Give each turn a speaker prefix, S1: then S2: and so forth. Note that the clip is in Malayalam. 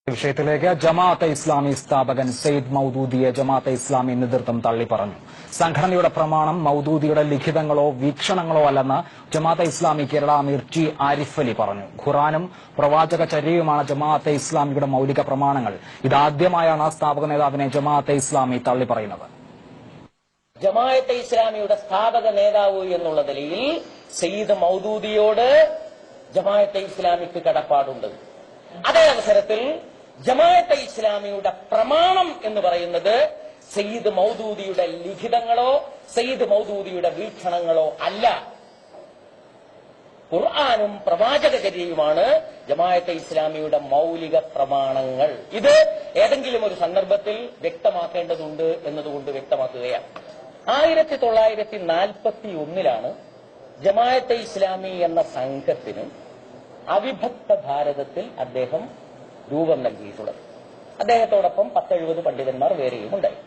S1: വിഷയത്തിലേക്ക് ജമാഅത്തെ ഇസ്ലാമി സ്ഥാപകൻ സയ്യിദ് മൗദൂദിയെ ജമാഅത്തെ ഇസ്ലാമി നേതൃത്വം തള്ളിപ്പറഞ്ഞു. സംഘടനയുടെ പ്രമാണം മൗദൂദിയുടെ ലിഖിതങ്ങളോ വീക്ഷണങ്ങളോ അല്ലെന്ന് ജമാഅത്തെ ഇസ്ലാമി കേരള അമീർ ടി ആരിഫ് അലി പറഞ്ഞു. ഖുർആനും പ്രവാചക ചര്യയുമാണ് ജമാഅത്തെ ഇസ്ലാമിയുടെ മൌലിക പ്രമാണങ്ങൾ. ഇതാദ്യമായാണ് സ്ഥാപക നേതാവിനെ ജമാഅത്തെ ഇസ്ലാമി തള്ളിപ്പറയുന്നത്.
S2: ജമാഅത്തെ ഇസ്ലാമിയുടെ സ്ഥാപക നേതാവ് എന്നുള്ള നിലയിൽ സയ്യിദ് മൗദൂദിയോട് ജമാഅത്തെ ഇസ്ലാമിക്ക് കടപ്പാടുണ്ട്. അതേ അവസരത്തിൽ ജമാഅത്തെ ഇസ്ലാമിയുടെ പ്രമാണം എന്ന് പറയുന്നത് സയ്യിദ് മൗദൂദിയുടെ ലിഖിതങ്ങളോ സയ്യിദ് മൗദൂദിയുടെ വീക്ഷണങ്ങളോ അല്ല. ഖുർആനും പ്രവാചകചര്യയുമാണ് ജമാഅത്തെ ഇസ്ലാമിയുടെ മൌലിക പ്രമാണങ്ങൾ. ഇത് ഏതെങ്കിലും ഒരു സന്ദർഭത്തിൽ വ്യക്തമാക്കേണ്ടതുണ്ട് എന്നതുകൊണ്ട് വ്യക്തമാക്കുകയാണ്. 1941 ജമാഅത്തെ ഇസ്ലാമി എന്ന സംഘത്തിന് അവിഭക്ത ഭാരതത്തിൽ അദ്ദേഹം രൂപം നൽകിയിട്ടുള്ളത്. അദ്ദേഹത്തോടൊപ്പം 10-70 പണ്ഡിതന്മാർ വേറെയും ഉണ്ടായി.